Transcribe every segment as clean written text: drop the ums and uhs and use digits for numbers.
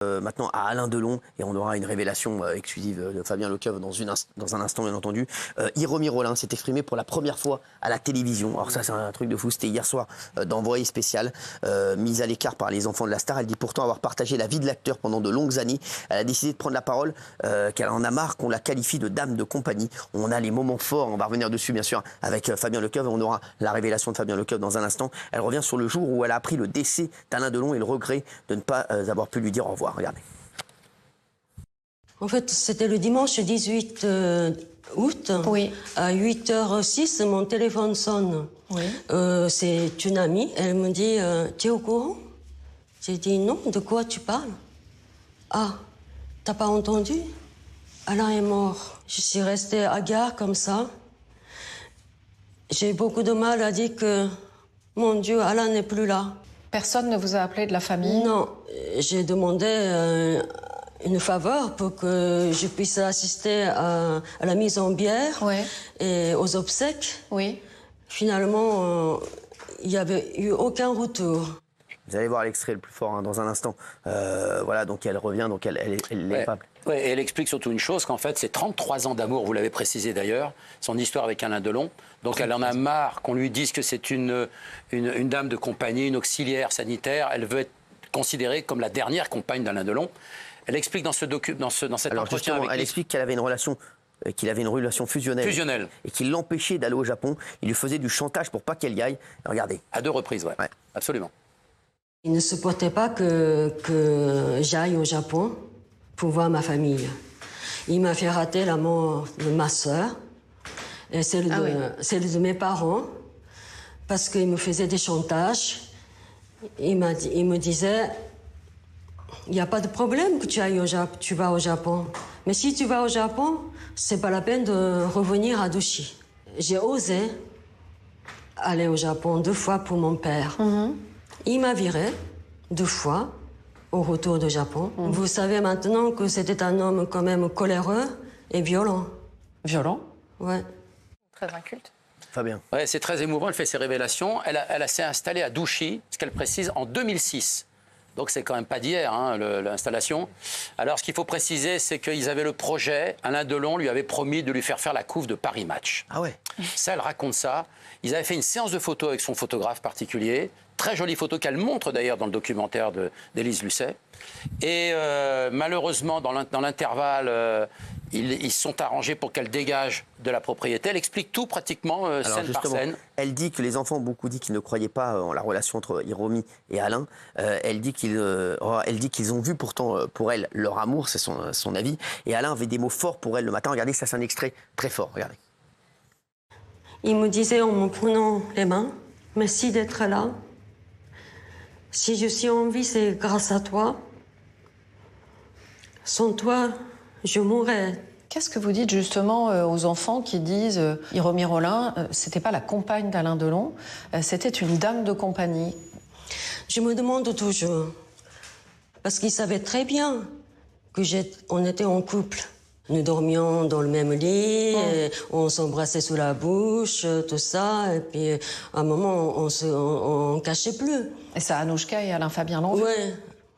Maintenant à Alain Delon, et on aura une révélation exclusive de Fabien Lecoeuvre dans un instant bien entendu. Hiromi Rollin s'est exprimé pour la première fois à la télévision. Alors ça c'est un truc de fou, c'était hier soir dans Envoyé spécial, mise à l'écart par les enfants de la star. Elle dit pourtant avoir partagé la vie de l'acteur pendant de longues années. Elle a décidé de prendre la parole, qu'elle en a marre qu'on la qualifie de dame de compagnie. On a les moments forts, on va revenir dessus bien sûr avec Fabien Lecoeuvre, on aura la révélation de Fabien Lecoeuvre dans un instant. Elle revient sur le jour où elle a appris le décès d'Alain Delon et le regret de ne pas avoir pu lui dire au revoir. Regardez. En fait, c'était le dimanche 18 août. Oui. À 8h06, mon téléphone sonne. Oui. C'est une amie. Elle me dit tu es au courant? J'ai dit non, de quoi tu parles? Ah, t'as pas entendu? Alain est mort. Je suis restée à gare comme ça. J'ai beaucoup de mal à dire que, mon Dieu, Alain n'est plus là. Personne ne vous a appelé de la famille? Non, j'ai demandé une faveur pour que je puisse assister à la mise en bière et aux obsèques. Oui. Finalement, il n'y avait eu aucun retour. Vous allez voir l'extrait le plus fort dans un instant. Voilà, donc elle revient, donc elle n'est pas... Oui, et elle explique surtout une chose, qu'en fait, c'est 33 ans d'amour, vous l'avez précisé d'ailleurs, son histoire avec Alain Delon. Donc elle en a marre qu'on lui dise que c'est une dame de compagnie, une auxiliaire sanitaire. Elle veut être considérée comme la dernière compagne d'Alain Delon. Elle explique dans cet entretien avec... Elle explique qu'elle avait une relation... qu'il avait une relation fusionnelle. Et qu'il l'empêchait d'aller au Japon. Il lui faisait du chantage pour pas qu'elle y aille. Regardez. À 2 reprises, ouais. Absolument. Il ne supportait pas que j'aille au Japon pour voir ma famille. Il m'a fait rater la mort de ma sœur et celle de mes parents parce qu'il me faisait des chantages. Il me disait il n'y a pas de problème que tu ailles tu vas au Japon. Mais si tu vas au Japon, c'est pas la peine de revenir à Douchy. J'ai osé aller au Japon 2 fois pour mon père. Il m'a viré 2 fois au retour du Japon. Vous savez maintenant que c'était un homme quand même coléreux et violent. Violent? Ouais. Très inculte. Fabien. Ouais, c'est très émouvant, elle fait ses révélations. Elle s'est installée à Douchy, ce qu'elle précise, en 2006. Donc c'est quand même pas d'hier, l'installation. Alors ce qu'il faut préciser, c'est qu'ils avaient le projet, Alain Delon lui avait promis de lui faire la couve de Paris Match. Ah ouais. Ça, elle raconte ça. Ils avaient fait une séance de photos avec son photographe particulier. Très jolie photo qu'elle montre d'ailleurs dans le documentaire d'Élise Lucet. Et malheureusement, dans l'intervalle, ils se sont arrangés pour qu'elle dégage de la propriété. Elle explique tout pratiquement, scène par scène. Elle dit que les enfants ont beaucoup dit qu'ils ne croyaient pas en la relation entre Hiromi et Alain. Elle dit qu'ils ont vu pourtant pour elle leur amour, c'est son avis. Et Alain avait des mots forts pour elle le matin. Regardez, ça c'est un extrait très fort. Regardez. Il me disait en me prenant les mains, merci d'être là. Si je suis en vie, c'est grâce à toi. Sans toi, je mourrais. Qu'est-ce que vous dites justement aux enfants qui disent Hiromi Rollin, c'était pas la compagne d'Alain Delon, c'était une dame de compagnie? Je me demande toujours, parce qu'ils savaient très bien que on était en couple. Nous dormions dans le même lit, on s'embrassait sous la bouche, tout ça, et puis à un moment, on cachait plus. Et ça, Anouchka et Alain Fabien l'ont vécu?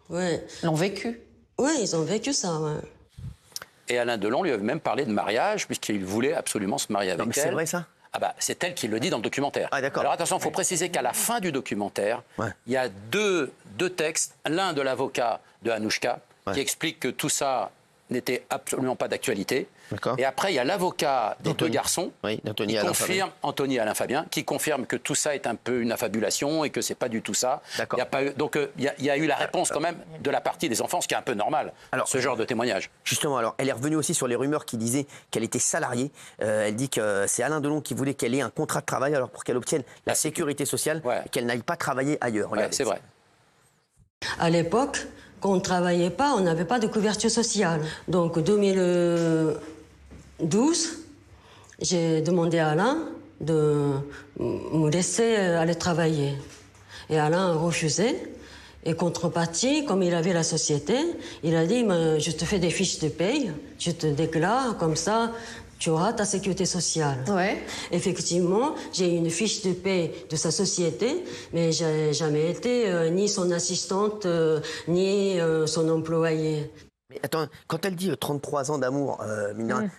Ouais. L'ont vécu? Oui, ils ont vécu ça, ouais. Et Alain Delon lui avait même parlé de mariage, puisqu'il voulait absolument se marier avec elle. C'est vrai ça? Ah bah, c'est elle qui le dit dans le documentaire. Ah, d'accord. Alors attention, il faut préciser qu'à la fin du documentaire, il y a deux textes. L'un de l'avocat de Anouchka, qui explique que tout ça n'était absolument pas d'actualité. Et après, il y a l'avocat des 2 garçons, Anthony et Alain Fabien, qui confirme que tout ça est un peu une affabulation et que c'est pas du tout ça. Donc il y a eu la réponse quand même de la partie des enfants, ce qui est un peu normal, ce genre de témoignage. Justement, alors, elle est revenue aussi sur les rumeurs qui disaient qu'elle était salariée. Elle dit que c'est Alain Delon qui voulait qu'elle ait un contrat de travail alors pour qu'elle obtienne la sécurité sociale et qu'elle n'aille pas travailler ailleurs. C'est vrai. À l'époque, quand on ne travaillait pas, on n'avait pas de couverture sociale. Donc, 2012, j'ai demandé à Alain de me laisser aller travailler. Et Alain a refusé. Et contrepartie, comme il avait la société, il a dit « Je te fais des fiches de paye, je te déclare, comme ça, tu auras ta sécurité sociale. Ouais. Effectivement, j'ai une fiche de paie de sa société, mais j'ai jamais été ni son assistante, ni son employée. Mais attends, quand elle dit 33 ans d'amour,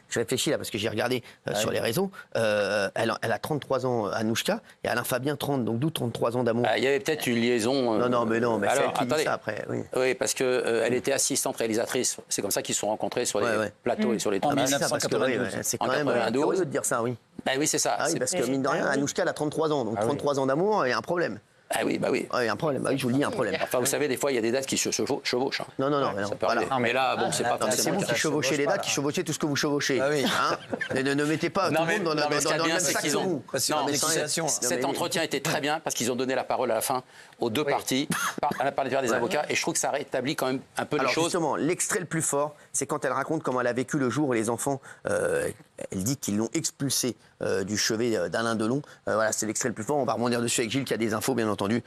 je réfléchis là parce que j'ai regardé sur les réseaux, elle a 33 ans, Anouchka, et Alain Fabien 30, donc d'où 33 ans d'amour. Il y avait peut-être une liaison. Non, mais c'est elle qui dit ça après. Oui, oui parce qu'elle était assistante réalisatrice. C'est comme ça qu'ils se sont rencontrés sur les plateaux et sur les en tournages. 1992. C'est quand même curieux de dire ça, oui. Oui, c'est ça. Ah oui, parce que mine de rien, Anouchka, elle a 33 ans, donc 33 ans d'amour, il y a un problème. Ah oui, bah oui. Il y a un problème, oui, je vous le dis, il y a un problème. Enfin, vous savez, des fois, il y a des dates qui se chevauchent. Non, Ça peut arriver. Mais là, bon, c'est pas c'est forcément vous le cas. qui chevauchez les dates, qui chevauchez tout ce que vous chevauchez. Ah oui. Ne mettez pas tout le monde dans le même sac que vous. Cet entretien était très bien parce qu'ils ont donné la parole à la fin aux deux parties, à la part des avocats, et je trouve que ça rétablit quand même un peu les choses. Justement, l'extrait le plus fort, c'est quand elle raconte comment elle a vécu le jour où les enfants, elle dit qu'ils l'ont expulsée du chevet d'Alain Delon. Voilà, c'est l'extrait le plus fort. On va rebondir dessus avec Gilles qui a des infos, bien entendu,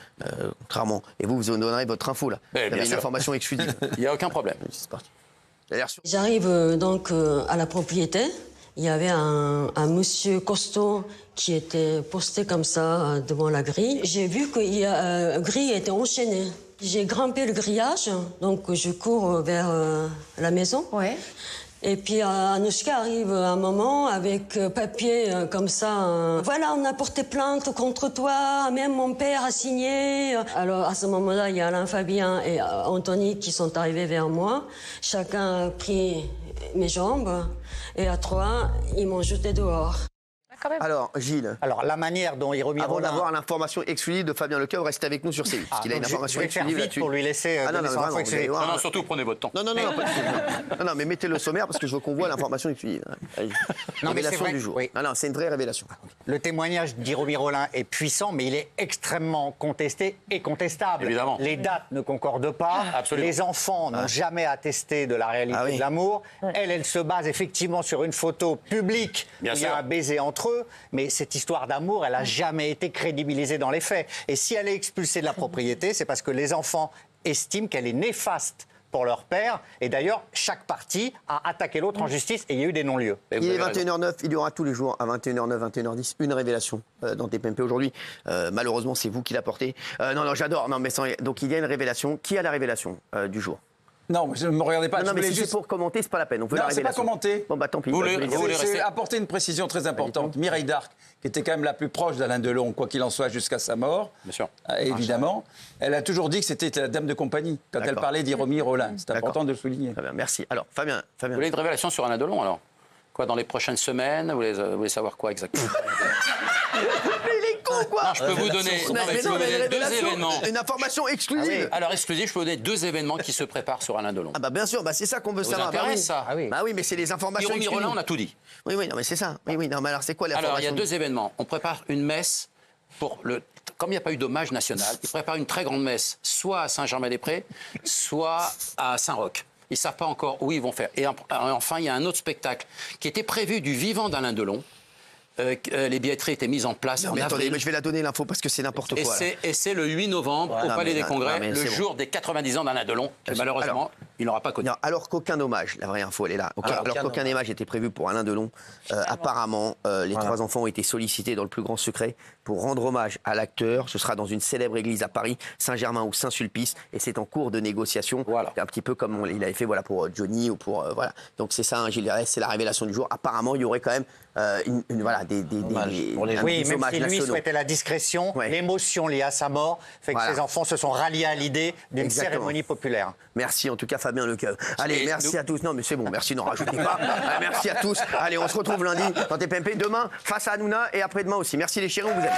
contrairement. Et vous donnerez votre info là. Vous avez une information exclusive. Il n'y a aucun problème. C'est parti. J'arrive donc à la propriété. Il y avait un monsieur costaud qui était posté comme ça devant la grille. J'ai vu que la grille était enchaînée. J'ai grimpé le grillage, donc je cours vers la maison. Ouais. Et puis Anouchka arrive à un moment avec papier comme ça. Voilà, on a porté plainte contre toi, même mon père a signé. Alors à ce moment-là, il y a Alain Fabien et Anthony qui sont arrivés vers moi. Chacun a pris mes jambes et à trois, ils m'ont jeté dehors. Alors, Gilles. Alors, la manière dont Hiromi Avant Rollin... d'avoir l'information exclusive de Fabien Lecoeuvre, restez avec nous sur CNews, parce qu'il a une information exclusive là-dessus. pour lui laisser donner son info exclusive. Non, surtout, prenez votre temps. Non, pas du tout. Non, mais mettez le sommaire, parce que je veux qu'on voit l'information exclusive. Révélation du jour. Oui. Non, c'est une vraie révélation. Le témoignage d'Hiromi Rollin est puissant, mais il est extrêmement contesté et contestable. Évidemment. Les dates ne concordent pas. Absolument. Les enfants n'ont jamais attesté de la réalité de l'amour. Elle se base effectivement sur une photo publique où il y a un baiser entre eux, mais cette histoire d'amour, elle n'a jamais été crédibilisée dans les faits. Et si elle est expulsée de la propriété, c'est parce que les enfants estiment qu'elle est néfaste pour leur père. Et d'ailleurs, chaque partie a attaqué l'autre en justice et il y a eu des non-lieux. Il est 21h09, il y aura tous les jours à 21h09, 21h10 une révélation dans TPMP aujourd'hui. Malheureusement, c'est vous qui l'apportez. Non, j'adore. Non, mais donc il y a une révélation. Qui a la révélation du jour? Non, ne me regardez pas. Non, mais si c'est pour commenter, c'est pas la peine. On veut la non, c'est pas révélation. commenter. Bon, bah tant pis. C'est apporter une précision très importante. Mireille d'Arc, qui était quand même la plus proche d'Alain Delon, quoi qu'il en soit, jusqu'à sa mort. Bien sûr. Évidemment. Elle a toujours dit que c'était la dame de compagnie quand elle parlait d'Hiromi Rollin. C'est important de le souligner. Très bien, merci. Alors, Fabien. Vous voulez une révélation sur Alain Delon, alors? Quoi, dans les prochaines semaines? Vous voulez savoir quoi exactement? Il est con, quoi. Je peux vous donner deux événements. Une information exclusive. Alors, exclusive, je peux vous donner deux événements qui se préparent sur Alain Delon. Ah bah bien sûr, c'est ça qu'on veut savoir. Ça vous intéresse, ça? Bah oui, mais c'est les informations Hiromi exclusives. Rollin, on a tout dit. Oui, non, mais c'est ça. Oui, non, mais alors c'est quoi l'information? Alors, il y a deux événements. On prépare une messe pour le... Comme il n'y a pas eu d'hommage national, ils préparent une très grande messe, soit à Saint-Germain-des-Prés, soit à Saint-Roch. Ils ne savent pas encore où ils vont faire. Et enfin, il y a un autre spectacle qui était prévu du vivant d'Alain Delon. Les billetteries étaient mises en place en attendez, avril. mais je vais la donner l'info parce que c'est n'importe quoi. Et c'est le 8 novembre au Palais des Congrès, le jour des 90 ans d'Alain Delon. Que malheureusement, il n'aura pas connu. Non, alors qu'aucun hommage, la vraie info, elle est là. Alors qu'aucun hommage était prévu pour Alain Delon. Apparemment, les trois enfants ont été sollicités dans le plus grand secret pour rendre hommage à l'acteur. Ce sera dans une célèbre église à Paris, Saint-Germain ou Saint-Sulpice, et c'est en cours de négociation. Voilà. Un petit peu comme il avait fait pour Johnny ou pour voilà. Donc c'est ça, Gilles Verret, c'est la révélation du jour. Apparemment, il y aurait quand même oui, même si lui souhaitait la discrétion, l'émotion liée à sa mort fait que ses enfants se sont ralliés à l'idée d'une cérémonie populaire. Merci en tout cas Fabien Lecoeuvre. Allez, merci à tous. Non mais c'est bon, merci, n'en rajoutez pas. Merci à tous. Allez, on se retrouve lundi dans TPMP. Demain, face à Hanouna et après-demain aussi. Merci les chéris, on vous aime.